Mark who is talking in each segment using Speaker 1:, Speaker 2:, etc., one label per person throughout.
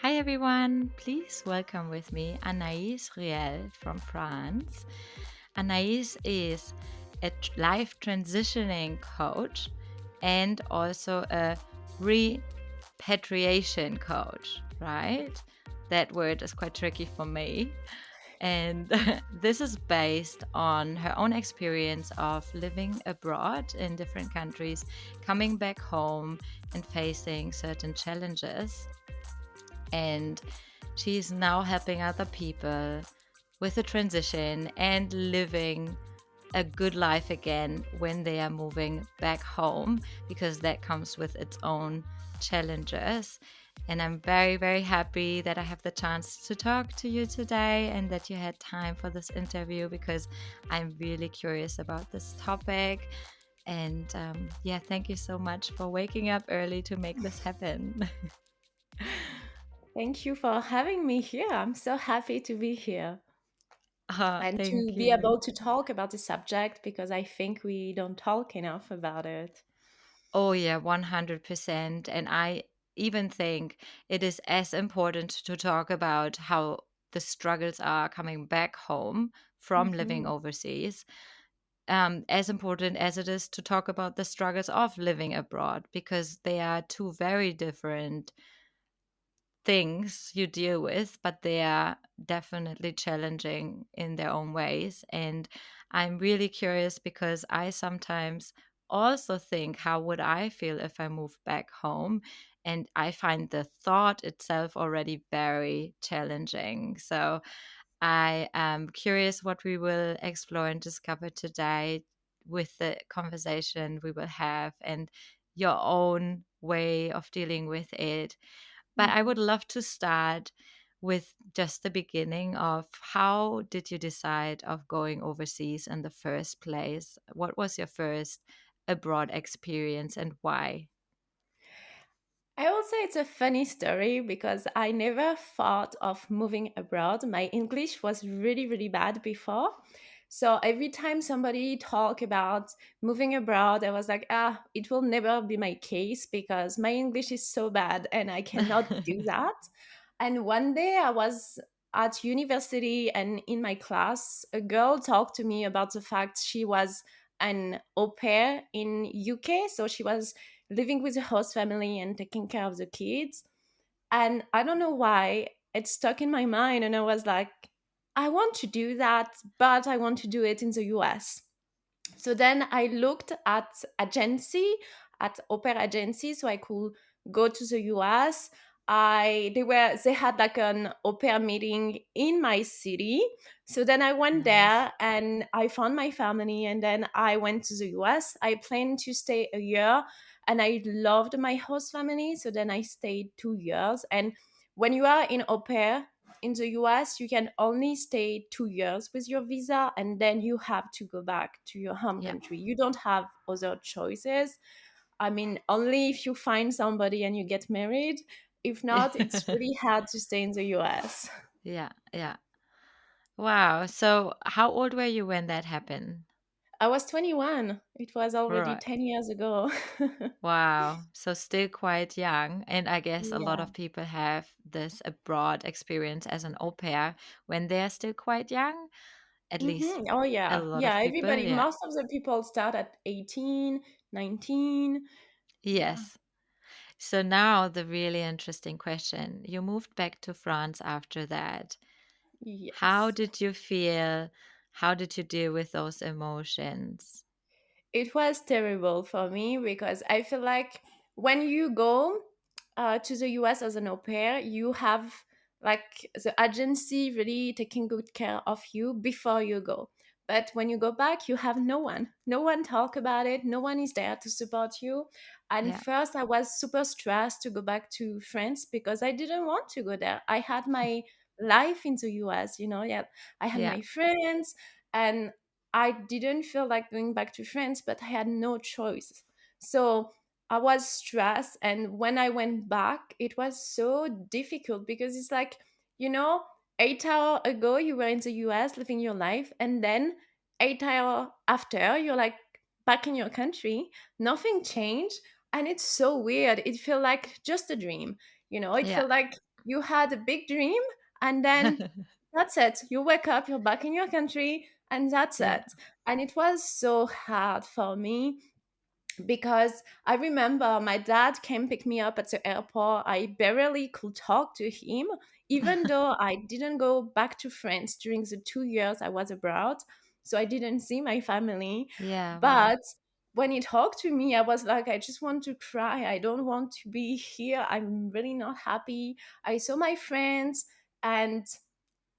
Speaker 1: Hi everyone, please welcome with me Anaïs Ruel from France. Anaïs is a life transitioning coach and also a repatriation coach, right? That word is quite tricky for me. And this is based on her own experience of living abroad in different countries, coming back home and facing certain challenges. And she's now helping other people with the transition and living a good life again when they are moving back home, because that comes with its own challenges. And I'm very, very happy that I have the chance to talk to you today and that you had time for this interview because I'm really curious about this topic. And yeah, thank you so much for waking up early to make this happen.
Speaker 2: Thank you for having me here. I'm so happy to be here and to
Speaker 1: Thank
Speaker 2: be
Speaker 1: you.
Speaker 2: able to talk about the subject because I think we don't talk enough about it.
Speaker 1: Oh, yeah, 100%. And I even think it is as important to talk about how the struggles are coming back home from living
Speaker 2: Mhm.
Speaker 1: overseas, as important as it is to talk about the struggles of living abroad, because they are two very different things you deal with, but they are definitely challenging in their own ways. And I'm really curious because I sometimes also think, how would I feel if I moved back home? And I find the thought itself already very challenging. So I am curious what we will explore and discover today with the conversation we will have and your own way of dealing with it. But I would
Speaker 2: Mhm.
Speaker 1: love to start with just the beginning of how did you decide of going overseas in the first place? What was your first abroad experience and why?
Speaker 2: I will say it's a funny story because I never thought of moving abroad. My English was really, really bad before. So every time somebody talk about moving abroad, I was like, it will never be my case because my English is so bad and I cannot do that. And one day I was at university and in my class, a girl talked to me about the fact she was an au pair in UK. So she was living with a host family and taking care of the kids. And I don't know why it stuck in my mind. And I was like, I want to do that, but I want to do it in the US. So then I looked at opera agency, so I could go to the US. They had like an opera meeting in my city. So then I went
Speaker 1: Nice.
Speaker 2: there and I found my family and then I went to the US. I planned to stay a year and I loved my host family. So then I stayed 2 years. And when you are in opera, in the US, you can only stay 2 years with your visa and then you have to go back to your home
Speaker 1: Yeah.
Speaker 2: country. You don't have other choices. I mean, only if you find somebody and you get married. If not, it's really hard to stay in the US.
Speaker 1: Yeah. Yeah. Wow. So how old were you when that happened?
Speaker 2: I was 21. It was already
Speaker 1: Right.
Speaker 2: 10 years ago.
Speaker 1: Wow. So still quite young. And I guess a lot
Speaker 2: Yeah.
Speaker 1: of people have this abroad experience as an au pair when they're still quite young. At least
Speaker 2: Oh,
Speaker 1: a
Speaker 2: yeah.
Speaker 1: lot
Speaker 2: Yeah.
Speaker 1: of people,
Speaker 2: Everybody,
Speaker 1: yeah.
Speaker 2: most of the people start at 18, 19. Yeah.
Speaker 1: Yes. So now the really interesting question. You moved back to France after that. How
Speaker 2: Yes.
Speaker 1: did you feel? How did you deal with those emotions?
Speaker 2: It was terrible for me because I feel like when you go to the US as an au pair, you have like the agency really taking good care of you before you go. But when you go back, you have no one. No one talk about it. No one is there to support you. And
Speaker 1: Yeah.
Speaker 2: first, I was super stressed to go back to France because I didn't want to go there. I had my life in the US, yeah, I had
Speaker 1: Yeah.
Speaker 2: my friends, and I didn't feel like going back to France, but I had no choice. So I was stressed. And when I went back, it was so difficult because it's like, you know, 8 hours ago, you were in the US living your life. And then 8 hours after, you're like back in your country. Nothing changed. And it's so weird. It felt like just a dream. It
Speaker 1: Yeah.
Speaker 2: felt like you had a big dream, and then that's it. You wake up, you're back in your country, and that's
Speaker 1: Yeah.
Speaker 2: it. And it was so hard for me because I remember my dad came pick me up at the airport. I barely could talk to him, even though I didn't go back to France during the 2 years I was abroad. So I didn't see my family.
Speaker 1: Yeah, wow.
Speaker 2: But when he talked to me, I was like, I just want to cry. I don't want to be here. I'm really not happy. I saw my friends, and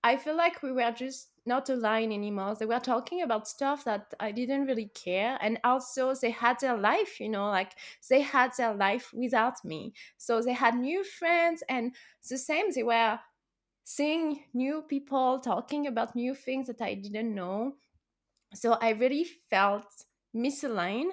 Speaker 2: I feel like we were just not aligned anymore. They were talking about stuff that I didn't really care. And also, they had their life, like they had their life without me. So they had new friends, and the same, they were seeing new people, talking about new things that I didn't know. So I really felt misaligned,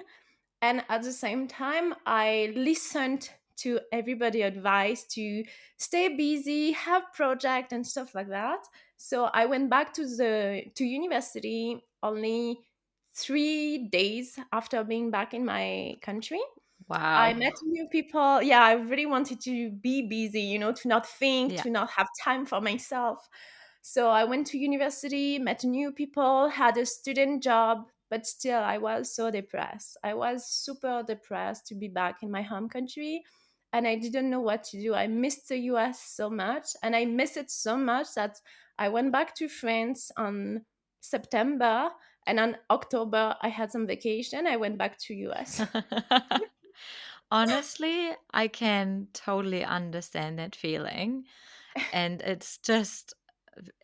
Speaker 2: and at the same time I listened to everybody advice to stay busy, have project and stuff like that. So I went back to university only 3 days after being back in my country. I
Speaker 1: Wow.
Speaker 2: met new people. Yeah, I really wanted to be busy, to not think,
Speaker 1: Yeah.
Speaker 2: to not have time for myself. So I went to university, met new people, had a student job, but still I was so depressed. I was super depressed to be back in my home country, and I didn't know what to do. I missed the US so much, and I miss it so much that I went back to France on September, and on October I had some vacation. I went back to US.
Speaker 1: Honestly, I can totally understand that feeling. And it's just,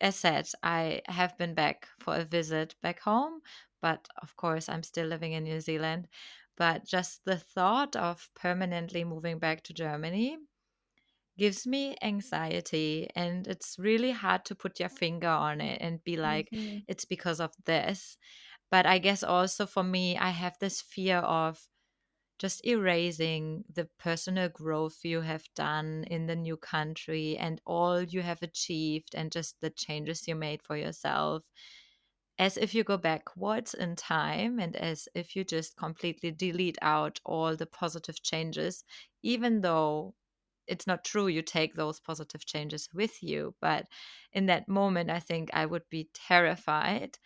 Speaker 1: as said, I have been back for a visit back home, but of course, I'm still living in New Zealand. But just the thought of permanently moving back to Germany gives me anxiety. And it's really hard to put your finger on it and be like,
Speaker 2: Mhm.
Speaker 1: it's because of this. But I guess also for me, I have this fear of just erasing the personal growth you have done in the new country and all you have achieved and just the changes you made for yourself, as if you go backwards in time and as if you just completely delete out all the positive changes, even though it's not true you take those positive changes with you. But in that moment, I think I would be terrified.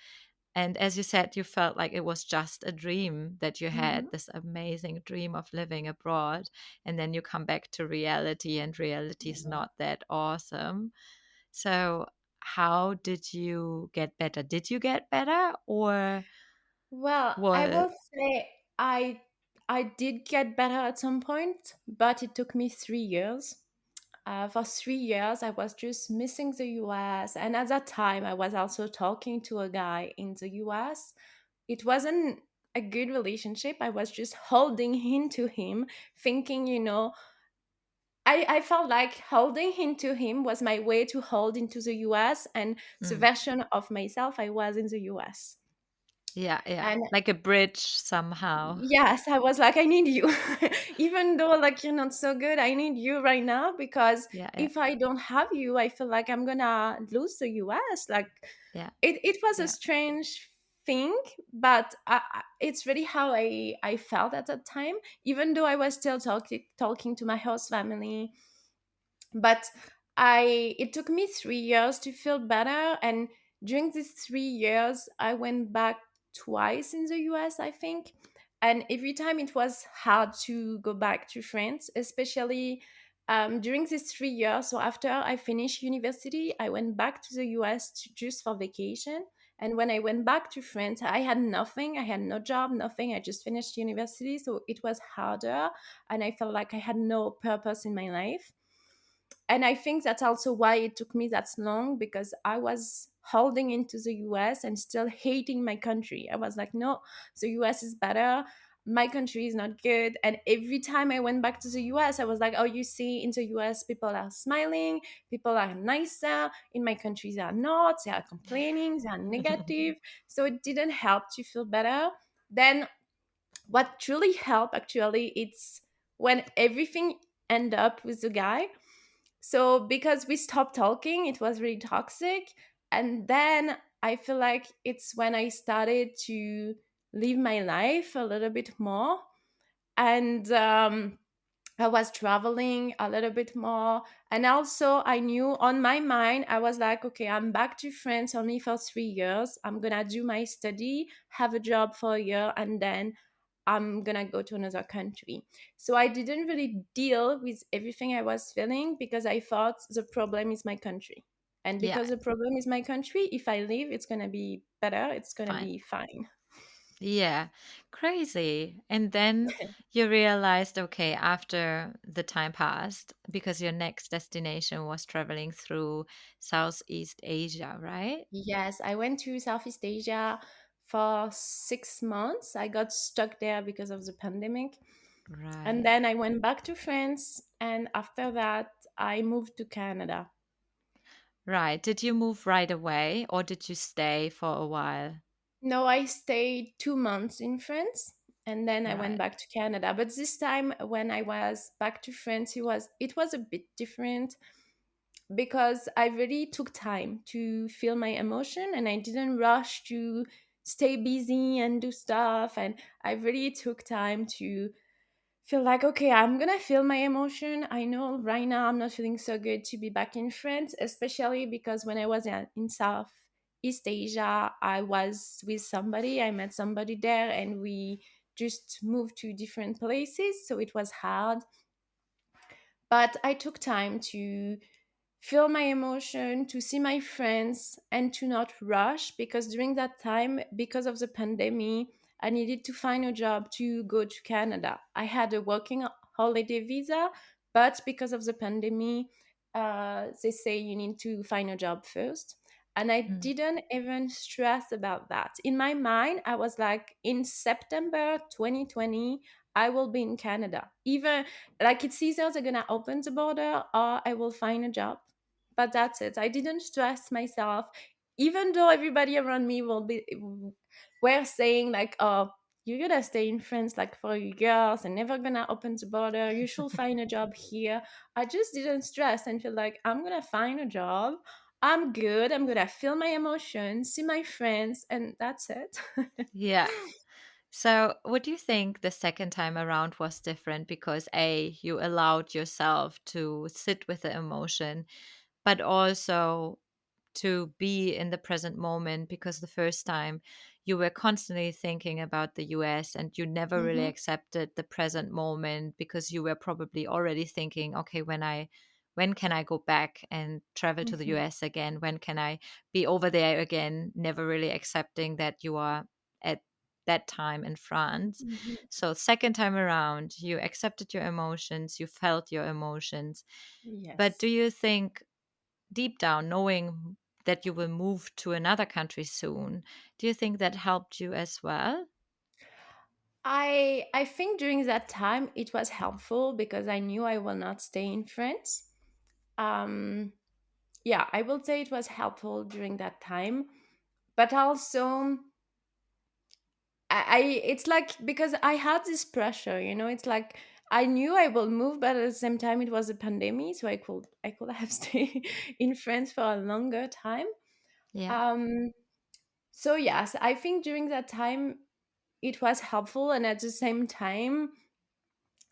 Speaker 1: And as you said, you felt like it was just a dream that you had,
Speaker 2: Mhm.
Speaker 1: this amazing dream of living abroad. And then you come back to reality, and reality is not that awesome. So, how did you get better? Did you get better, or
Speaker 2: Well, I
Speaker 1: what?
Speaker 2: will say I did get better at some point, but it took me 3 years. For 3 years, I was just missing the US, and at that time, I was also talking to a guy in the US. It wasn't a good relationship. I was just holding into him, thinking, I felt like holding into him was my way to hold into the US and the
Speaker 1: Mm,
Speaker 2: version of myself I was in the US.
Speaker 1: yeah, yeah.
Speaker 2: And
Speaker 1: Like a bridge somehow.
Speaker 2: yes, I was like, I need you. Even though like you're not so good, I need you right now because
Speaker 1: Yeah, yeah,
Speaker 2: if I don't have you, I feel like I'm gonna lose the US. Like
Speaker 1: yeah,
Speaker 2: it was a
Speaker 1: yeah.
Speaker 2: strange thing, but it's really how I felt at that time. Even though I was still talking to my host family, but I it took me 3 years to feel better, and during these 3 years I went back twice in the US, I think. And every time it was hard to go back to France, especially during these 3 years. So after I finished university, I went back to the US just for vacation. And when I went back to France, I had nothing. I had no job, nothing. I just finished university. So it was harder. And I felt like I had no purpose in my life. And I think that's also why it took me that long, because I was holding into the US and still hating my country. I was like, no, the US is better. My country is not good. And every time I went back to the US, I was like, oh, you see, in the US, people are smiling, people are nicer. In my country, they are not. They are complaining, they are negative. So it didn't help to feel better. Then what truly helped, actually, it's when everything ended up with the guy. So because we stopped talking, it was really toxic. And then I feel like it's when I started to live my life a little bit more. And I was traveling a little bit more. And also, I knew on my mind, I was like, okay, I'm back to France only for 3 years. I'm going to do my study, have a job for a year, and then I'm going to go to another country. So I didn't really deal with everything I was feeling because I thought the problem is my country. And
Speaker 1: Yeah,
Speaker 2: because the problem is my country, if I leave, it's going to be better. It's going to
Speaker 1: fine.
Speaker 2: be fine.
Speaker 1: Yeah, crazy. And then you realized, okay, after the time passed, because your next destination was traveling through Southeast Asia, right?
Speaker 2: Yes, I went to Southeast Asia for 6 months. I got stuck there because of the pandemic. And
Speaker 1: Right.
Speaker 2: then I went back to France. And after that, I moved to Canada.
Speaker 1: Right. Did you move right away or did you stay for a while?
Speaker 2: No, I stayed 2 months in France. And then I went
Speaker 1: Right.
Speaker 2: back to Canada. But this time, when I was back to France, it was a bit different because I really took time to feel my emotion and I didn't rush to stay busy and do stuff. And I really took time to feel like, okay, I'm gonna feel my emotion. I know right now I'm not feeling so good to be back in France, especially because when I was in Southeast Asia, I was with somebody, I met somebody there, and we just moved to different places. So it was hard. But I took time to feel my emotion, to see my friends, and to not rush because during that time, because of the pandemic, I needed to find a job to go to Canada. I had a working holiday visa, but because of the pandemic, they say you need to find a job first. And I
Speaker 1: Mm.
Speaker 2: didn't even stress about that. In my mind, I was like, in September 2020, I will be in Canada. Even like it's either they're gonna open the border or I will find a job, but that's it. I didn't stress myself, even though everybody around me will be were saying like, "Oh, you're gonna stay in France like for years and never gonna open the border. You should find a job here." I just didn't stress and feel like I'm gonna find a job. I'm good. I'm gonna feel my emotions, see my friends, and that's it.
Speaker 1: Yeah. So, what do you think the second time around was different because A, you allowed yourself to sit with the emotion, but also to be in the present moment because the first time you were constantly thinking about the US and you never really
Speaker 2: Hmm.
Speaker 1: accepted the present moment because you were probably already thinking, okay, when can I go back and travel to the
Speaker 2: Hmm.
Speaker 1: US again? When can I be over there again? Never really accepting that you are at that time in France.
Speaker 2: Hmm.
Speaker 1: So second time around, you accepted your emotions, you felt your emotions. But
Speaker 2: Yes.
Speaker 1: do you think deep down, knowing that you will move to another country soon, do you think that helped you as well?
Speaker 2: I think during that time it was helpful because I knew I will not stay in France. Um, yeah, I will say it was helpful during that time, but also I it's like because I had this pressure, it's like I knew I will move, but at the same time it was a pandemic, so I could have stayed in France for a longer time.
Speaker 1: Yeah.
Speaker 2: Um, so yes, I think during that time it was helpful, and at the same time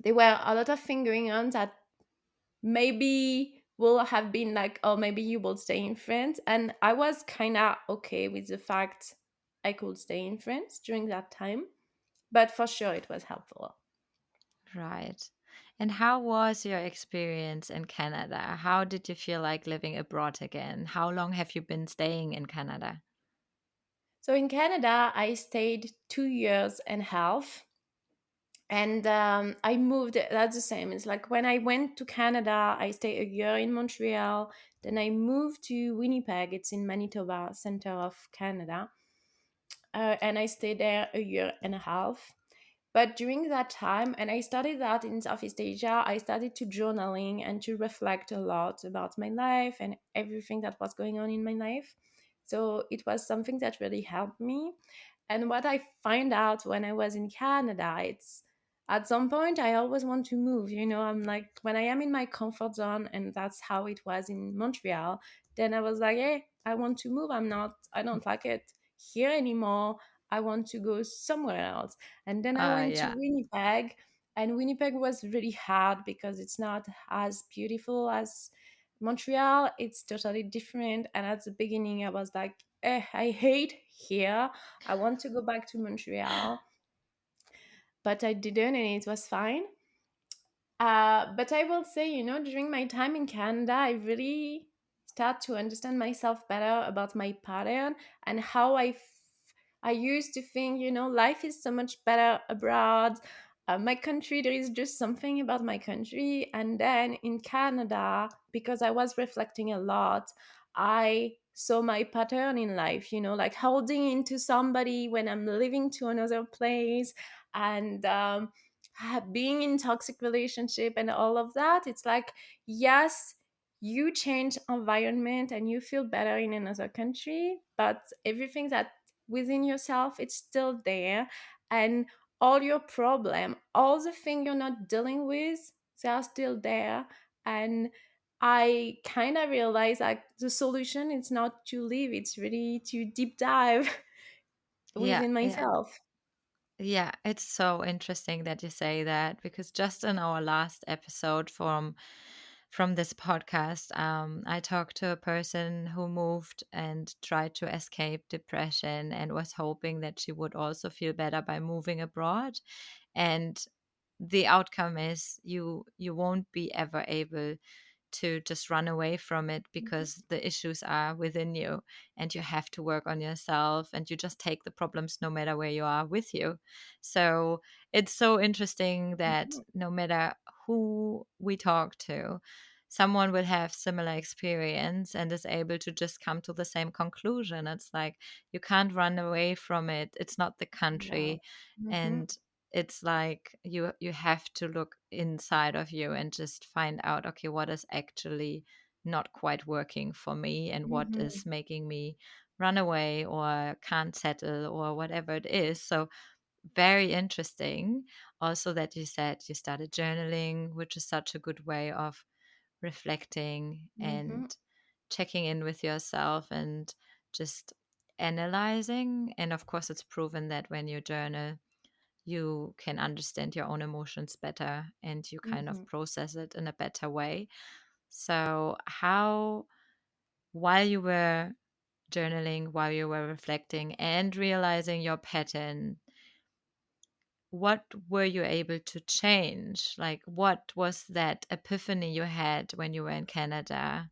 Speaker 2: there were a lot of things going on that maybe will have been like, oh, maybe you will stay in France. And I was kind of okay with the fact I could stay in France during that time. But for sure, it was helpful.
Speaker 1: Right. And how was your experience in Canada? How did you feel like living abroad again? How long have you been staying in Canada?
Speaker 2: So in Canada, I stayed 2 years and a half. And I moved, that's the same. It's like when I went to Canada, I stayed a year in Montreal. Then I moved to Winnipeg. It's in Manitoba, center of Canada. And I stayed there a year and a half. But during that time, and I started that in Southeast Asia, I started to journaling and to reflect a lot about my life and everything that was going on in my life. So it was something that really helped me. And what I find out when I was in Canada, it's at some point I always want to move. I'm like, when I am in my comfort zone, and that's how it was in Montreal, then I was like, hey, I want to move. I don't like it here anymore. I want to go somewhere else. And then I went to
Speaker 1: Yeah.
Speaker 2: Winnipeg, And Winnipeg was really hard because it's not as beautiful as Montreal. It's totally different. And at the beginning, I was like, I hate here. I want to go back to Montreal. But I didn't, and it was fine. But I will say, during my time in Canada, I really start to understand myself better about my pattern and how I used to think, life is so much better abroad. My country, there is just something about my country. And then in Canada, because I was reflecting a lot, I saw my pattern in life, like holding into somebody when I'm living to another place. And being in toxic relationship and all of that, it's like, yes, you change environment and you feel better in another country, but everything that within yourself, it's still there. And all your problem, all the things you're not dealing with, they are still there. And I kind of realize like the solution is not to leave, it's really to deep dive
Speaker 1: Yeah,
Speaker 2: within
Speaker 1: yeah.
Speaker 2: myself.
Speaker 1: Yeah, it's so interesting that you say that, because just in our last episode from this podcast, I talked to a person who moved and tried to escape depression and was hoping that she would also feel better by moving abroad. And the outcome is you won't be ever able to just run away from it,
Speaker 2: Mhm.
Speaker 1: because the issues are within you and you have to work on yourself, and you just take the problems no matter where you are with you. So it's so interesting that
Speaker 2: Mhm.
Speaker 1: no matter who we talk to, someone will have similar experience and is able to just come to the same conclusion. It's like you can't run away from it. It's not the
Speaker 2: Yeah.
Speaker 1: country.
Speaker 2: Mhm.
Speaker 1: And it's like you have to look inside of you and just find out, okay, what is actually not quite working for me, and what
Speaker 2: Mhm.
Speaker 1: is making me run away or can't settle or whatever it is. So very interesting also that you said you started journaling, which is such a good way of reflecting
Speaker 2: Mhm.
Speaker 1: and checking in with yourself and just analyzing. And of course, it's proven that when you journal, you can understand your own emotions better and you kind of
Speaker 2: Mhm.
Speaker 1: process it in a better way. So, how, while you were journaling, while you were reflecting and realizing your pattern, what were you able to change? Like, what was that epiphany you had when you were in Canada?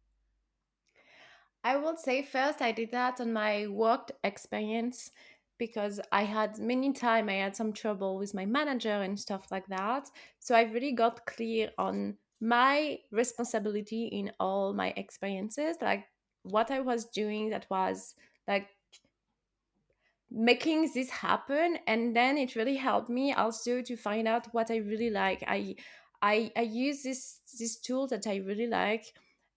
Speaker 2: I would say first I did that on my work experience because I had many time I had some trouble with my manager and stuff like that. So I really got clear on my responsibility in all my experiences, like what I was doing that was like making this happen. And then it really helped me also to find out what I really like. I use this tool that I really like,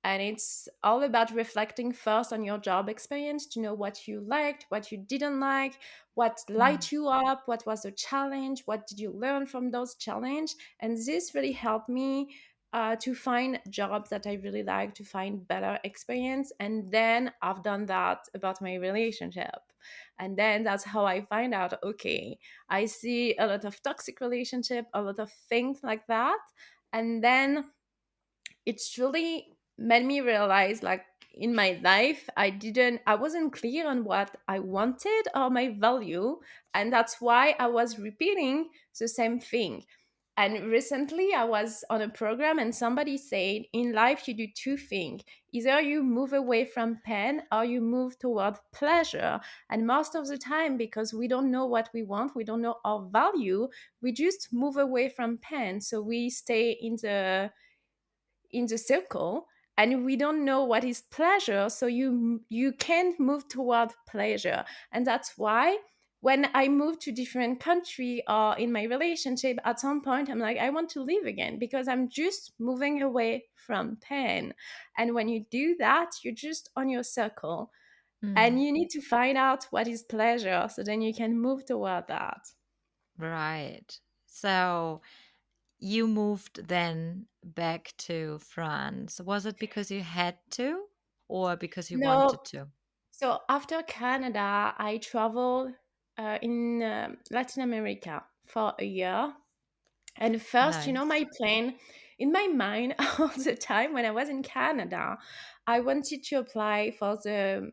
Speaker 2: and it's all about reflecting first on your job experience to know what you liked, what you didn't like, what
Speaker 1: Mm,
Speaker 2: light you up, what was the challenge, what did you learn from those challenge. And this really helped me to find jobs that I really like, to find better experience. And then I've done that about my relationship. And then that's how I find out, okay, I see a lot of toxic relationship, a lot of things like that. And then it's really made me realize, like, in my life I wasn't clear on what I wanted or my value, and that's why I was repeating the same thing. And recently I was on a program and somebody said, in life you do two things: either you move away from pain or you move toward pleasure. And most of the time, because we don't know what we want, we don't know our value, we just move away from pain, so we stay in the circle, and we don't know what is pleasure, so you can't move toward pleasure. And that's why when I move to different country or in my relationship, at some point I'm like, I want to live again, because I'm just moving away from pain. And when you do that, you're just on your circle, and
Speaker 1: mm,
Speaker 2: you need to find out what is pleasure, so then you can move toward that.
Speaker 1: right. So, you moved then back to France. Was it because you had to or because you
Speaker 2: No.
Speaker 1: wanted to?
Speaker 2: So after Canada, I traveled in Latin America for a year. And first,
Speaker 1: Nice.
Speaker 2: my plan in my mind all the time when I was in Canada, I wanted to apply for the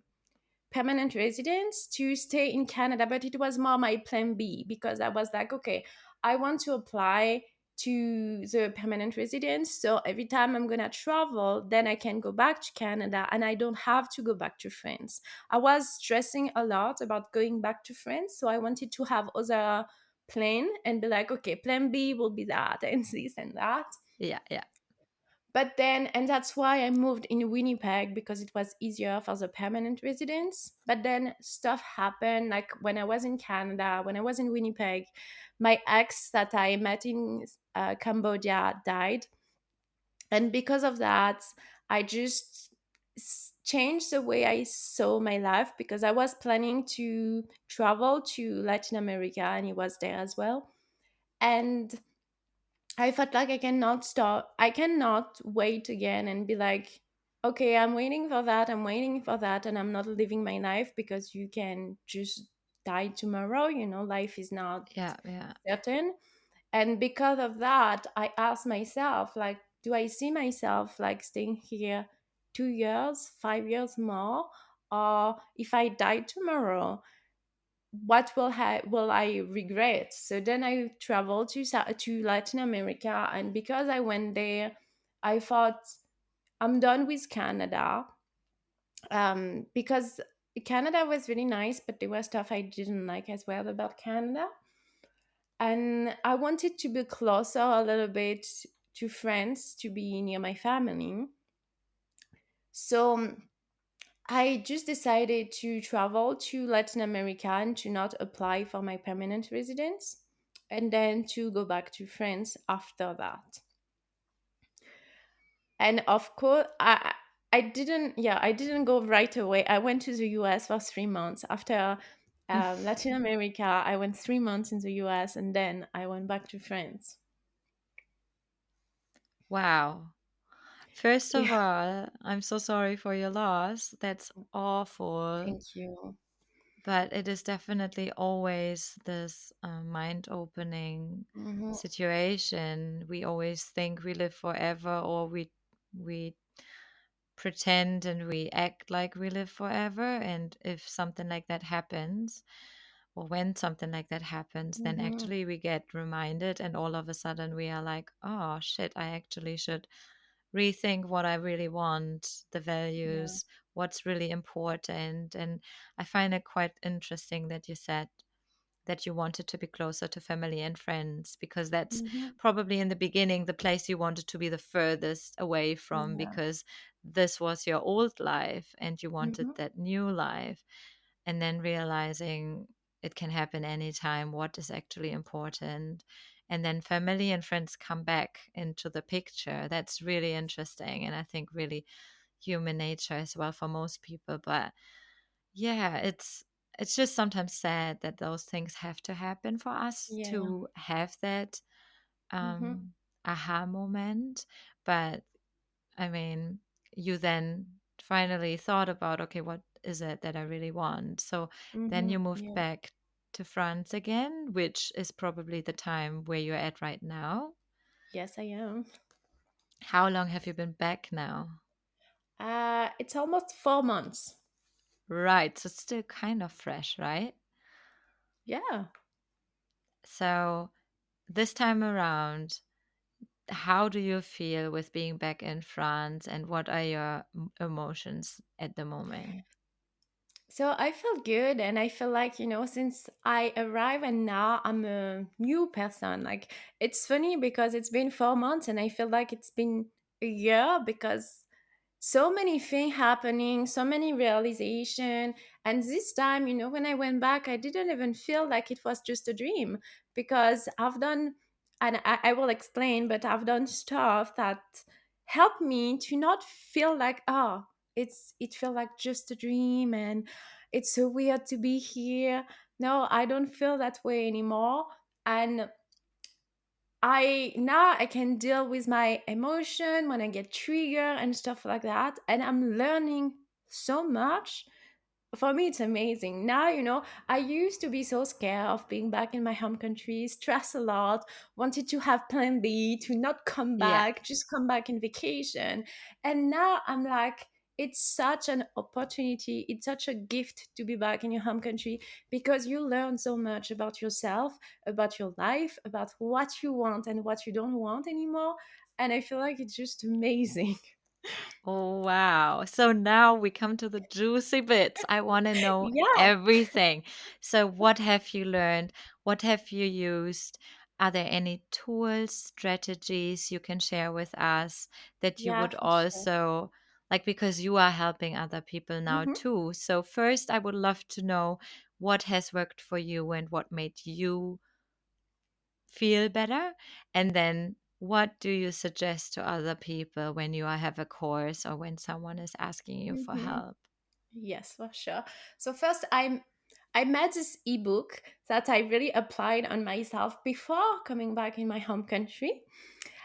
Speaker 2: permanent residence to stay in Canada, but it was more my plan B because I was like, okay, I want to apply to the permanent residence. So every time I'm gonna travel, then I can go back to Canada and I don't have to go back to France. I was stressing a lot about going back to France, so I wanted to have other plan and be like, okay, plan B will be that and this and that.
Speaker 1: Yeah, yeah,
Speaker 2: But then, and that's why I moved in Winnipeg because it was easier for the permanent residents. But then stuff happened. Like when I was in Canada, when I was in Winnipeg, my ex that I met in Cambodia died. And because of that, I just changed the way I saw my life because I was planning to travel to Latin America and he was there as well. And I felt like I cannot stop. I cannot wait again and be like, okay, I'm waiting for that. I'm waiting for that. And I'm not living my life because you can just die tomorrow. Life is not
Speaker 1: yeah, yeah,
Speaker 2: certain. And because of that, I asked myself, like, do I see myself like staying here 2 years, 5 years more? Or if I die tomorrow, what will I regret? So then I traveled to Latin America, and because I went there, I thought I'm done with Canada, because Canada was really nice, but there was stuff I didn't like as well about Canada, and I wanted to be closer a little bit to France to be near my family. So I just decided to travel to Latin America and to not apply for my permanent residence, and then to go back to France after that. And of course, I didn't go right away. I went to the US for 3 months. After Latin America, I went 3 months in the US and then I went back to France.
Speaker 1: wow. First of
Speaker 2: Yeah,
Speaker 1: all, I'm so sorry for your loss. That's awful.
Speaker 2: thank you.
Speaker 1: But it is definitely always this mind-opening
Speaker 2: Hmm.
Speaker 1: situation. We always think we live forever, or we pretend and we act like we live forever. And if something like that happens, or when something like that happens, then
Speaker 2: Hmm.
Speaker 1: actually we get reminded, and all of a sudden we are like, oh shit, I actually should rethink what I really want, the
Speaker 2: Yeah.
Speaker 1: values, what's really important. And I find it quite interesting that you said that you wanted to be closer to family and friends, because that's
Speaker 2: Hmm.
Speaker 1: probably in the beginning the place you wanted to be the furthest away from,
Speaker 2: Yeah.
Speaker 1: because this was your old life and you wanted
Speaker 2: Hmm.
Speaker 1: that new life. And then realizing it can happen anytime, what is actually important. And then family and friends come back into the picture. That's really interesting. And I think really human nature as well for most people. But yeah, it's just sometimes sad that those things have to happen for us
Speaker 2: Yeah.
Speaker 1: to have that
Speaker 2: Hmm.
Speaker 1: um aha moment. But I mean, you then finally thought about, okay, what is it that I really want? So then
Speaker 2: Hmm.
Speaker 1: you moved
Speaker 2: Yeah.
Speaker 1: back to France again, which is probably the time where you're at right now.
Speaker 2: Yes, I am.
Speaker 1: How long have you been back now?
Speaker 2: It's almost 4 months.
Speaker 1: Right, so it's still kind of fresh, right?
Speaker 2: Yeah.
Speaker 1: So this time around, how do you feel with being back in France, and what are your emotions at the moment?
Speaker 2: So I feel good, and I feel like, since I arrived and now I'm a new person. Like, it's funny because it's been 4 months and I feel like it's been a year because so many things happening, so many realization. And this time, when I went back, I didn't even feel like it was just a dream because I've done, and I will explain, but I've done stuff that helped me to not feel like, oh, it felt like just a dream and it's so weird to be here. No, I don't feel that way anymore. And I can deal with my emotion when I get triggered and stuff like that. And I'm learning so much For me, it's amazing. Now, I used to be so scared of being back in my home country, stress a lot, wanted to have plan B, to not come
Speaker 1: Yeah.
Speaker 2: back, just come back in vacation. And now I'm like, it's such an opportunity. It's such a gift to be back in your home country because you learn so much about yourself, about your life, about what you want and what you don't want anymore. And I feel like it's just amazing.
Speaker 1: Oh, wow. So now we come to the juicy bits. I want to know
Speaker 2: Yeah,
Speaker 1: everything. So, what have you learned? What have you used? Are there any tools, strategies you can share with us that you
Speaker 2: yeah,
Speaker 1: would
Speaker 2: for sure.
Speaker 1: also like, because you are helping other people now
Speaker 2: Hmm.
Speaker 1: too? So, first, I would love to know what has worked for you and what made you feel better? And then what do you suggest to other people when you have a course or when someone is asking you for
Speaker 2: Hmm.
Speaker 1: help?
Speaker 2: Yes, for sure. So first, I made this ebook that I really applied on myself before coming back in my home country.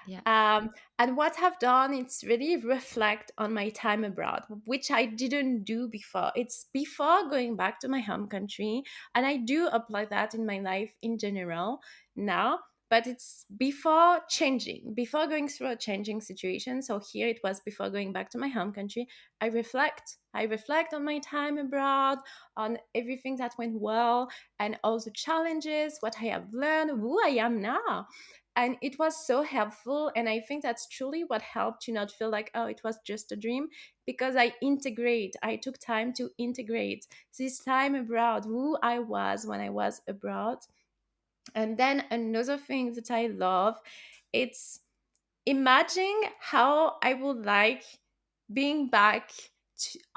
Speaker 1: Yeah.
Speaker 2: Um, and what I've done is really reflect on my time abroad, which I didn't do before. It's before going back to my home country, and I do apply that in my life in general now. But it's before changing, before going through a changing situation. So here it was before going back to my home country. I reflect. I reflect on my time abroad, on everything that went well, and all the challenges, what I have learned, who I am now. And it was so helpful, and I think that's truly what helped to not feel like, oh, it was just a dream, because I took time to integrate this time abroad, who I was when I was abroad. And then another thing that I love, it's imagining how I would like being back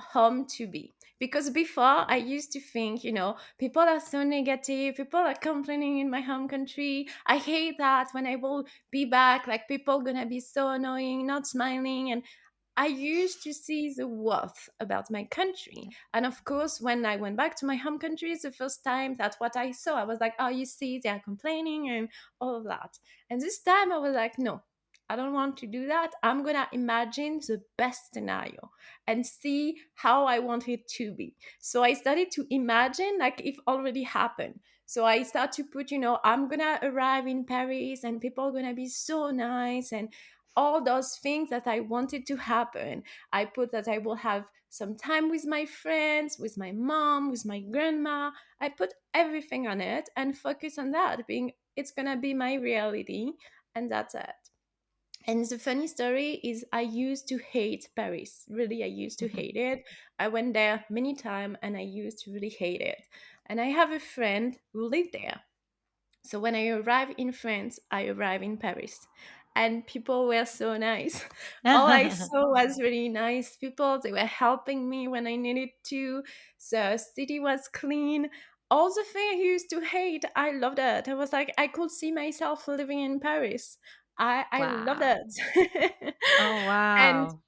Speaker 2: home to be. Because before I used to think, people are so negative, people are complaining in my home country. I hate that when I will be back, like people gonna be so annoying, not smiling. And I used to see the worth about my country. And of course, when I went back to my home country, it's the first time that's what I saw. I was like, oh, you see, they are complaining and all of that. And this time I was like, no, I don't want to do that. I'm going to imagine the best scenario and see how I want it to be. So I started to imagine like if already happened. So I start to put, I'm going to arrive in Paris and people are going to be so nice and all those things that I wanted to happen. I put that I will have some time with my friends, with my mom, with my grandma. I put everything on it and focus on that being it's going to be my reality, and that's it. And the funny story is I used to hate Paris. Really, I used to
Speaker 1: Mhm.
Speaker 2: hate it. I went there many times and I used to really hate it. And I have a friend who lived there. So when I arrived in France, I arrived in Paris. And people were so nice. All I saw was really nice people. They were helping me when I needed to. The city was clean. All the things I used to hate, I loved it. I was like, I could see myself living in Paris. I loved
Speaker 1: Wow.
Speaker 2: it.
Speaker 1: Oh,
Speaker 2: And
Speaker 1: wow.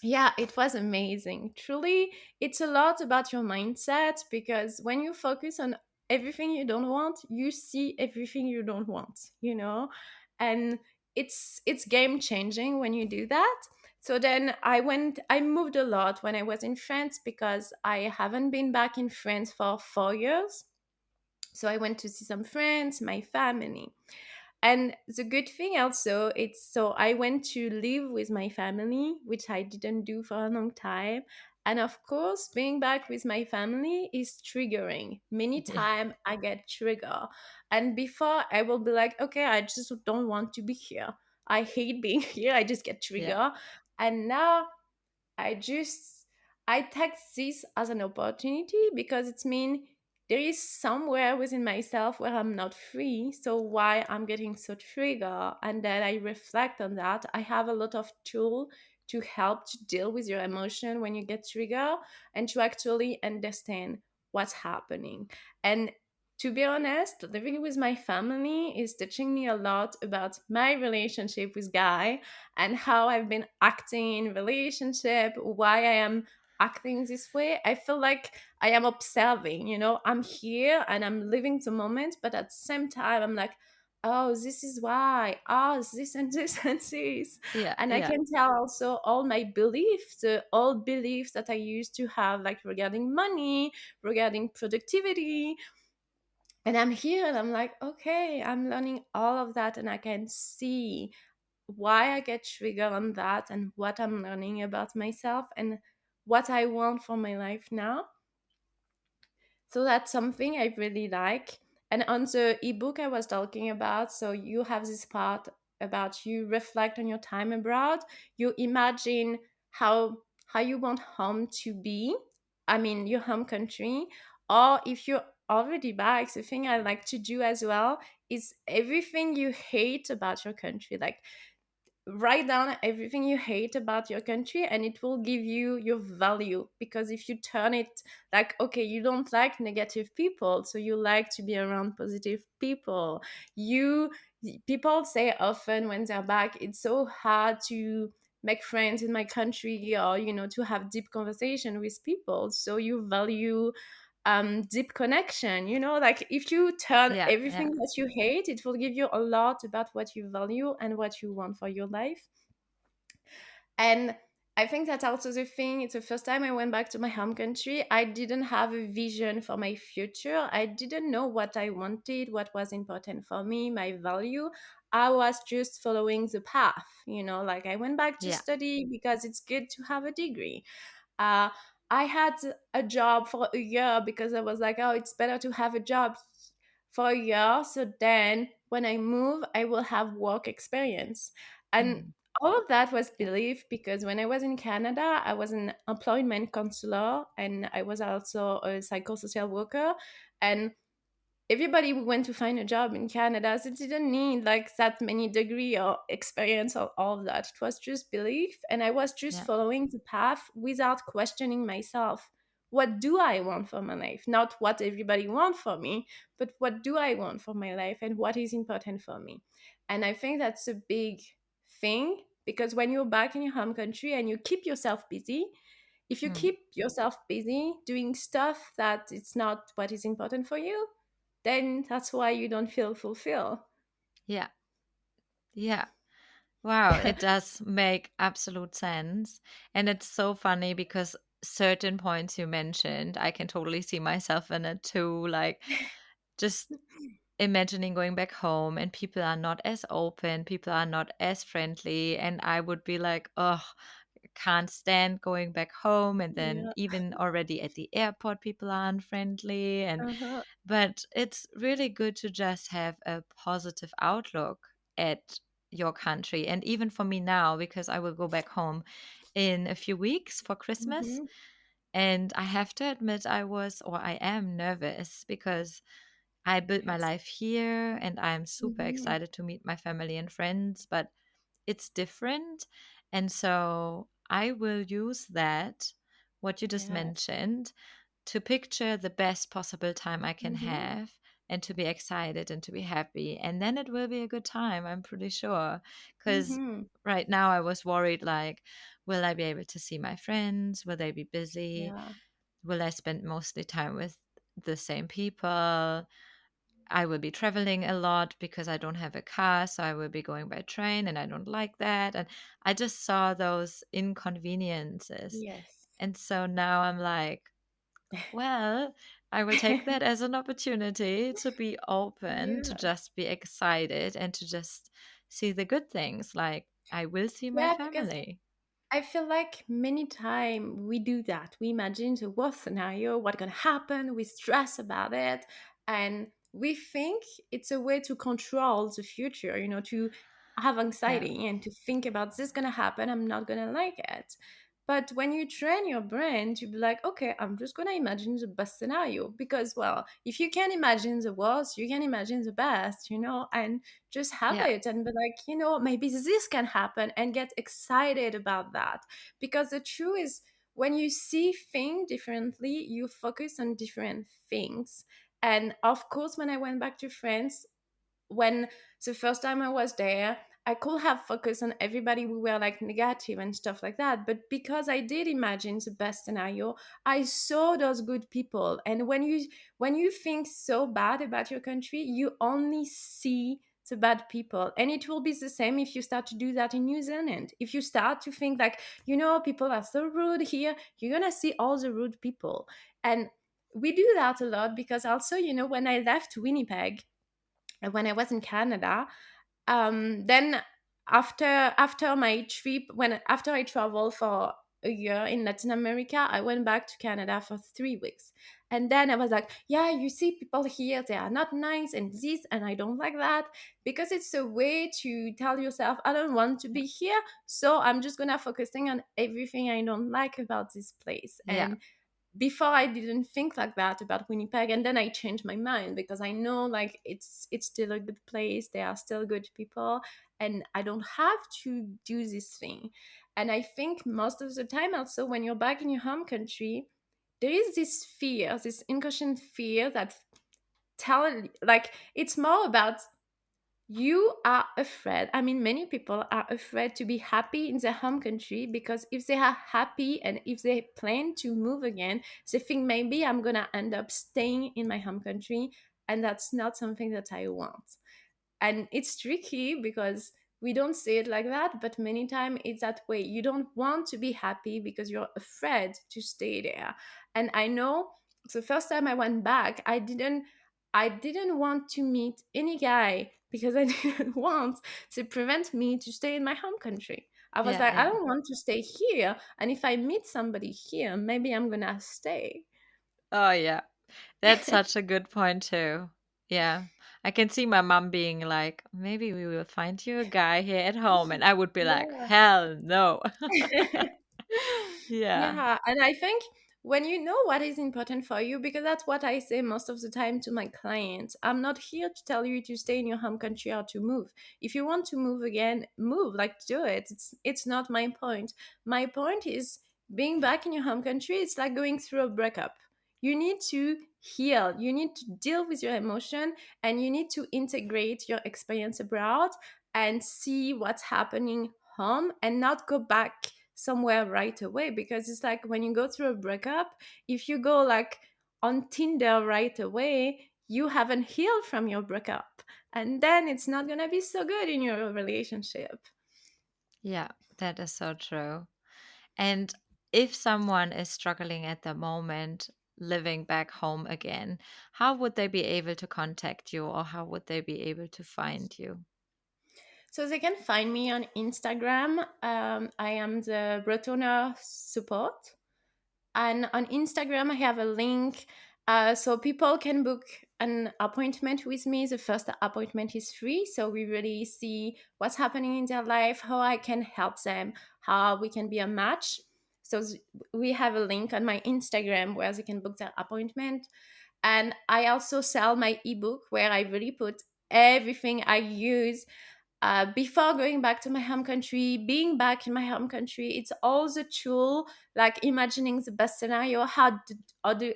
Speaker 2: yeah, it was amazing. Truly, it's a lot about your mindset because when you focus on everything you don't want, you see everything you don't want. And it's game changing when you do that. So then I moved a lot when I was in France because I haven't been back in France for 4 years. So I went to see some friends, my family. And the good thing also, it's so I went to live with my family, which I didn't do for a long time. And of course, being back with my family is triggering. Many
Speaker 1: Yeah.
Speaker 2: times I get trigger. And before I will be like, okay, I just don't want to be here. I hate being here. I just get
Speaker 1: Yeah.
Speaker 2: trigger. And now I just I take this as an opportunity because it's mean there is somewhere within myself where I'm not free. So why I'm getting so triggered, and then I reflect on that. I have a lot of tool to help to deal with your emotion when you get triggered and to actually understand what's happening. And to be honest, living with my family is teaching me a lot about my relationship with Guy and how I've been acting in relationship, why I am acting this way. I feel like I am observing, I'm here and I'm living the moment, but at the same time I'm like, oh, this is why, oh, this and this and this.
Speaker 1: Yeah,
Speaker 2: And I
Speaker 1: yeah,
Speaker 2: can tell also all my beliefs, the old beliefs that I used to have, like regarding money, regarding productivity. And I'm here and I'm like, okay, I'm learning all of that, and I can see why I get triggered on that and what I'm learning about myself and what I want for my life now. So that's something I really like. And on the ebook I was talking about, so you have this part about you reflect on your time abroad, you imagine how you want home to be. I mean your home country. Or if you're already back, the thing I like to do as well is everything you hate about your country. Like write down everything you hate about your country and it will give you your value, because if you turn it like, okay, you don't like negative people, so you like to be around positive people. You People say often when they're back, it's so hard to make friends in my country, or to have deep conversation with people, so you value deep connection. Like if you turn
Speaker 1: yeah,
Speaker 2: everything
Speaker 1: yeah.
Speaker 2: that you hate, it will give you a lot about what you value and what you want for your life. And I think that's also the thing. It's the first time I went back to my home country. I didn't have a vision for my future. I didn't know what I wanted, what was important for me, my value. I was just following the path, like I went back to
Speaker 1: Yeah.
Speaker 2: study because it's good to have a degree. uh, I had a job for a year because I was like, oh, it's better to have a job for a year. So then when I move, I will have work experience. And
Speaker 1: Mm.
Speaker 2: all of that was
Speaker 1: Yeah,
Speaker 2: belief, because when I was in Canada, I was an employment counselor and I was also a psychosocial worker. And everybody who went to find a job in Canada, so didn't need like that many degree or experience or all of that. It was just belief, and I was just
Speaker 1: yeah.
Speaker 2: following the path without questioning myself. What do I want for my life? Not what everybody wants for me, but what do I want for my life and what is important for me? And I think that's a big thing, because when you're back in your home country and you keep yourself busy, if you
Speaker 1: Mm.
Speaker 2: keep yourself busy doing stuff that it's not what is important for you, then that's why you don't feel fulfilled.
Speaker 1: Yeah, yeah. Wow, it does make absolute sense. And it's so funny because certain points you mentioned, I can totally see myself in it too. Like just imagining going back home and people are not as open, people are not as friendly. And I would be like, oh, can't stand going back home. And then
Speaker 2: Yeah.
Speaker 1: even already at the airport, people are unfriendly. And
Speaker 2: Uh-huh.
Speaker 1: but it's really good to just have a positive outlook at your country. And even for me now, because I will go back home in a few weeks for Christmas.
Speaker 2: Mm-hmm.
Speaker 1: And I have to admit, I am nervous because I built my
Speaker 2: Yes.
Speaker 1: life here and I'm super
Speaker 2: Mm-hmm.
Speaker 1: excited to meet my family and friends, but it's different. And so I will use that, what you just
Speaker 2: Yes.
Speaker 1: mentioned, to picture the best possible time I can
Speaker 2: Mm-hmm.
Speaker 1: have and to be excited and to be happy. And then it will be a good time, I'm pretty sure. Because
Speaker 2: Mm-hmm.
Speaker 1: right now I was worried like, will I be able to see my friends? Will they be busy?
Speaker 2: Yeah.
Speaker 1: Will I spend mostly time with the same people? I will be traveling a lot because I don't have a car, so I will be going by train and I don't like that. And I just saw those inconveniences.
Speaker 2: Yes.
Speaker 1: And so now I'm like, well, I will take that as an opportunity to be open, to
Speaker 2: Yeah.
Speaker 1: just be excited and to just see the good things. Like, I will see my
Speaker 2: Yeah, because
Speaker 1: family.
Speaker 2: I feel like many times we do that. We imagine the worst scenario, what's gonna happen, we stress about it, and we think it's a way to control the future, to have
Speaker 1: Yeah.
Speaker 2: anxiety and to think about this gonna happen, I'm not gonna like it. But when you train your brain to be like, okay, I'm just gonna imagine the best scenario, because well, if you can imagine the worst, you can imagine the best, and just have
Speaker 1: Yeah.
Speaker 2: it and be like, maybe this can happen and get excited about that. Because the truth is, when you see things differently, you focus on different things. And of course, when I went back to France, when the first time I was there, I could have focused on everybody who were like negative and stuff like that. But because I did imagine the best scenario, I saw those good people. And when you think so bad about your country, you only see the bad people. And it will be the same if you start to do that in New Zealand. If you start to think like, people are so rude here, you're gonna see all the rude people. And we do that a lot because also, when I left Winnipeg, when I was in Canada, then after my trip, when after I traveled for a year in Latin America, I went back to Canada for 3 weeks. And then I was like, yeah, you see people here, they are not nice and this, and I don't like that, because it's a way to tell yourself, I don't want to be here, so I'm just gonna focusing on everything I don't like about this place.
Speaker 1: Yeah.
Speaker 2: And before I didn't think like that about Winnipeg, and then I changed my mind because I know like it's still a good place, there are still good people, and I don't have to do this thing. And I think most of the time also when you're back in your home country, there is this fear, this inconscient fear that tell like it's more about you are afraid. I mean, many people are afraid to be happy in their home country because if they are happy and if they plan to move again, they think maybe I'm gonna end up staying in my home country, and that's not something that I want. And it's tricky because we don't say it like that, but many times it's that way. You don't want to be happy because you're afraid to stay there. And I know the first time I went back, I didn't want to meet any guy because I didn't want to prevent me to stay in my home country. I was
Speaker 1: Yeah.
Speaker 2: like, I
Speaker 1: Yeah.
Speaker 2: don't want to stay here, and if I meet somebody here, maybe I'm gonna stay.
Speaker 1: Oh, yeah. That's such a good point too. Yeah. I can see my mom being like, maybe we will find you a guy here at home. And I would be like,
Speaker 2: Yeah.
Speaker 1: hell no. Yeah.
Speaker 2: Yeah, and I think when you know what is important for you, because that's what I say most of the time to my clients, I'm not here to tell you to stay in your home country or to move. If you want to move again, move, like do it. It's not my point. My point is being back in your home country, it's like going through a breakup. You need to heal, you need to deal with your emotion, and you need to integrate your experience abroad and see what's happening home and not go back somewhere right away, because it's like when you go through a breakup, if you go like on Tinder right away, you haven't healed from your breakup, and then it's not going to be so good in your relationship.
Speaker 1: Yeah. That is so true. And if someone is struggling at the moment, living back home again, how would they be able to contact you or how would they be able to find you?
Speaker 2: So they can find me on Instagram. I am the Bretoner support. And on Instagram, I have a link so people can book an appointment with me. The first appointment is free. So we really see what's happening in their life, how I can help them, how we can be a match. So we have a link on my Instagram where they can book their appointment. And I also sell my ebook where I really put everything I use before going back to my home country, being back in my home country. It's all the tool, like imagining the best scenario, how do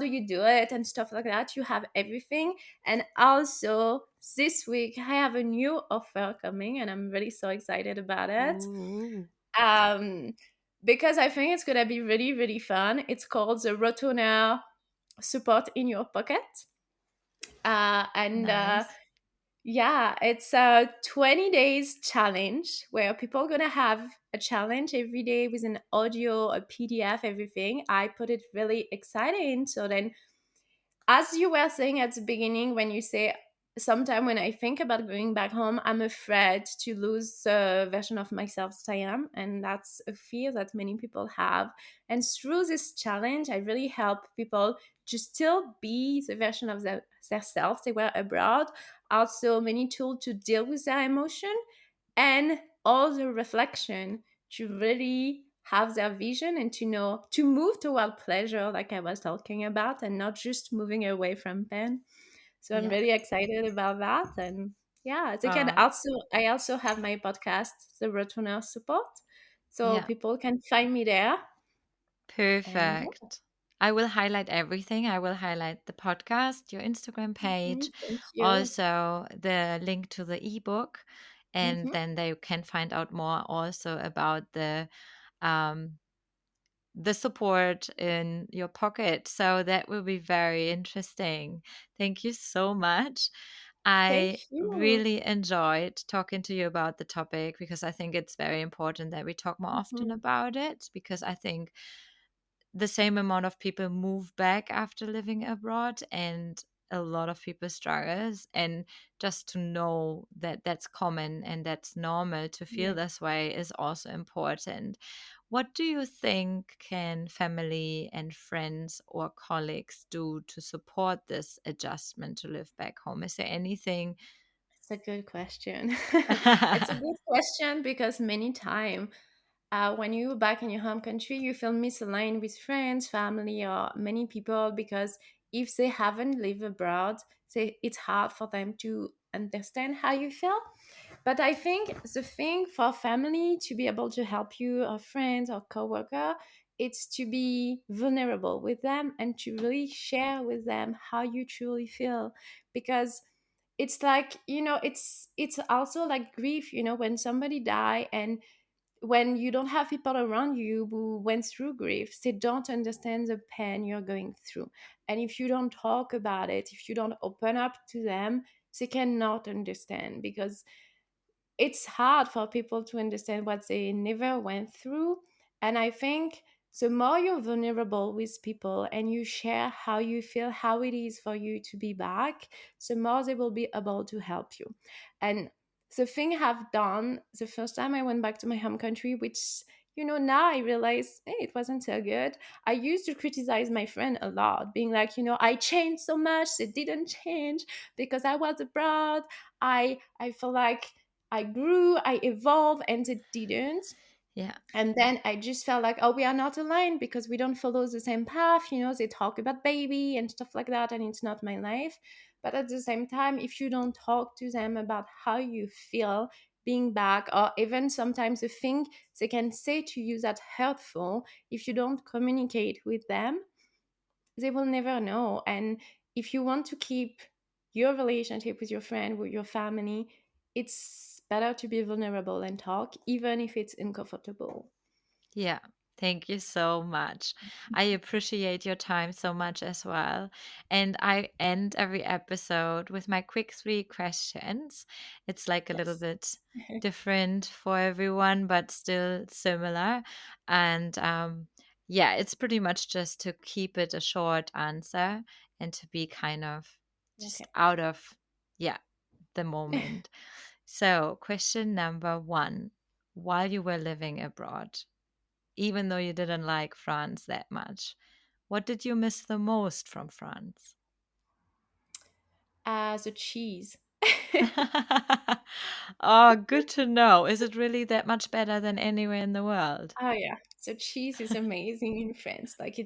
Speaker 2: you do it and stuff like that. You have everything. And also this week I have a new offer coming, and I'm really so excited about it.
Speaker 1: Ooh,
Speaker 2: Um, because I think it's gonna be really, really fun. It's called the Rotona Support in Your Pocket. And
Speaker 1: nice.
Speaker 2: Yeah, it's a 20 days challenge where people are going to have a challenge every day with an audio, a PDF, everything. I put it really exciting. So then, as you were saying at the beginning, when you say, sometime when I think about going back home, I'm afraid to lose the version of myself that I am. And that's a fear that many people have. And through this challenge, I really help people to still be the version of their self they were abroad. Also, many tools to deal with their emotion, and all the reflection to really have their vision and to know to move toward pleasure, like I was talking about, and not just moving away from pain. So I'm
Speaker 1: Yeah.
Speaker 2: really excited about that. And yeah, they can
Speaker 1: Uh,
Speaker 2: also, I also have my podcast, the Returner Support, so
Speaker 1: yeah.
Speaker 2: people can find me there. And
Speaker 1: Perfect. I will highlight everything. I will highlight the podcast, your Instagram page,
Speaker 2: thank you.
Speaker 1: also the link to the ebook, and
Speaker 2: Hmm.
Speaker 1: then they can find out more also about um the support in your pocket. So that will be very interesting. Thank you so much.
Speaker 2: Thank
Speaker 1: I
Speaker 2: you.
Speaker 1: really enjoyed talking to you about the topic because I think it's very important that we talk more often
Speaker 2: Mhm.
Speaker 1: about it because I think the same amount of people move back after living abroad and a lot of people struggles, and just to know that that's common and that's normal to feel
Speaker 2: Yeah,
Speaker 1: this way is also important. What do you think can family and friends or colleagues do to support this adjustment to live back home? Is there anything?
Speaker 2: it's a good question. It's a good question because many time when you're back in your home country, you feel misaligned with friends, family, or many people because if they haven't lived abroad, say it's hard for them to understand how you feel. But I think the thing for family to be able to help you, or friends, or coworker, it's to be vulnerable with them and to really share with them how you truly feel, because it's like, it's also like grief, when somebody die, and when you don't have people around you who went through grief, they don't understand the pain you're going through. And if you don't talk about it, if you don't open up to them, they cannot understand, because it's hard for people to understand what they never went through. And I think the more you're vulnerable with people and you share how you feel, how it is for you to be back, the more they will be able to help you. And the thing I've done the first time I went back to my home country, which, now I realize, hey, it wasn't so good. I used to criticize my friend a lot, being like, I changed so much, they didn't change because I was abroad. I feel like I grew, I evolved, and it didn't.
Speaker 1: Yeah.
Speaker 2: And then I just felt like, oh, we are not aligned because we don't follow the same path. They talk about baby and stuff like that, and it's not my life. But at the same time, if you don't talk to them about how you feel being back, or even sometimes the thing they can say to you that hurtful, if you don't communicate with them, they will never know. And if you want to keep your relationship with your friend, with your family, it's better to be vulnerable and talk, even if it's uncomfortable.
Speaker 1: Yeah. Thank you so much. I appreciate your time so much as well. And I end every episode with my quick three questions. It's like a little
Speaker 2: Yes.
Speaker 1: bit different for everyone, but still similar. And yeah, it's pretty much just to keep it a short answer and to be kind of just
Speaker 2: Okay.
Speaker 1: out of, yeah, the moment. So, question number one: while you were living abroad, even though you didn't like France that much, what did you miss the most from France?
Speaker 2: The cheese.
Speaker 1: Oh, good to know. Is it really that much better than anywhere in the world?
Speaker 2: Oh yeah. So cheese is amazing in France. Like,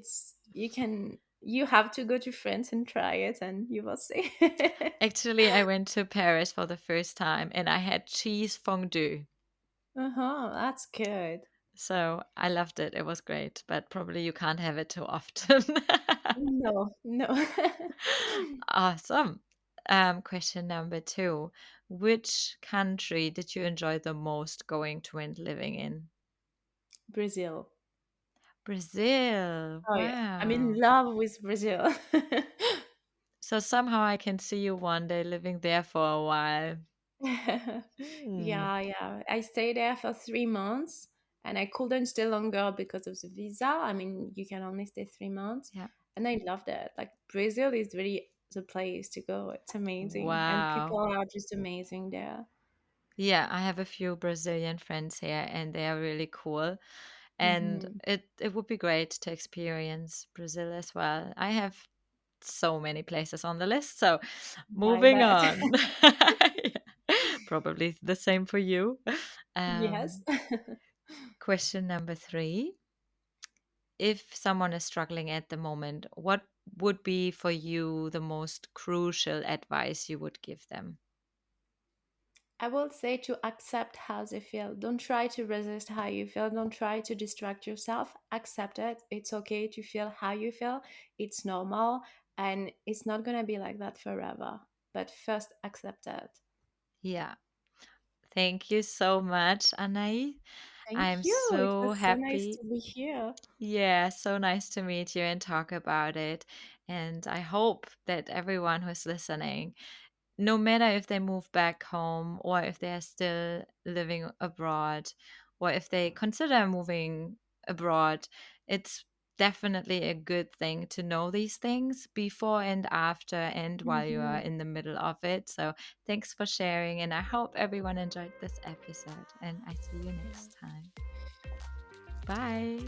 Speaker 2: you have to go to France and try it and you will see.
Speaker 1: Actually, I went to Paris for the first time and I had cheese fondue.
Speaker 2: Uh-huh, that's good.
Speaker 1: So I loved it. It was great, but probably you can't have it too often.
Speaker 2: No, no.
Speaker 1: Awesome. Question number two: which country did you enjoy the most going to and living in?
Speaker 2: Brazil.
Speaker 1: Brazil.
Speaker 2: Oh yeah. I'm in
Speaker 1: Wow.
Speaker 2: love with Brazil.
Speaker 1: So somehow I can see you one day living there for a while. Hmm.
Speaker 2: Yeah, yeah. I stayed there for 3 months and I couldn't stay longer because of the visa. I mean, you can only stay 3 months.
Speaker 1: Yeah.
Speaker 2: And I loved it. Like, Brazil is really the place to go. It's amazing. And people
Speaker 1: Wow.
Speaker 2: are just amazing there.
Speaker 1: Yeah, I have a few Brazilian friends here and they are really cool. And
Speaker 2: Hmm.
Speaker 1: it would be great to experience Brazil as well. I have so many places on the list. So
Speaker 2: I
Speaker 1: moving
Speaker 2: bet.
Speaker 1: on. Yeah, probably the same for you.
Speaker 2: Yes.
Speaker 1: Question number three: if someone is struggling at the moment, what would be for you the most crucial advice you would give them?
Speaker 2: I will say to accept how they feel. Don't try to resist how you feel. Don't try to distract yourself. Accept it. It's okay to feel how you feel. It's normal. And it's not going to be like that forever. But first, accept it.
Speaker 1: Yeah. Thank you so much, Anaïs. I'm
Speaker 2: Thank you. It
Speaker 1: so
Speaker 2: was so nice
Speaker 1: happy.
Speaker 2: to be here.
Speaker 1: Yeah, so nice to meet you and talk about it. And I hope that everyone who's listening no matter if they move back home or if they are still living abroad or if they consider moving abroad, it's definitely a good thing to know these things before and after and while you are
Speaker 2: Mhm.
Speaker 1: in the middle of it. So, thanks for sharing, and I hope everyone enjoyed this episode. And I see you
Speaker 2: Yeah.
Speaker 1: next time. Bye.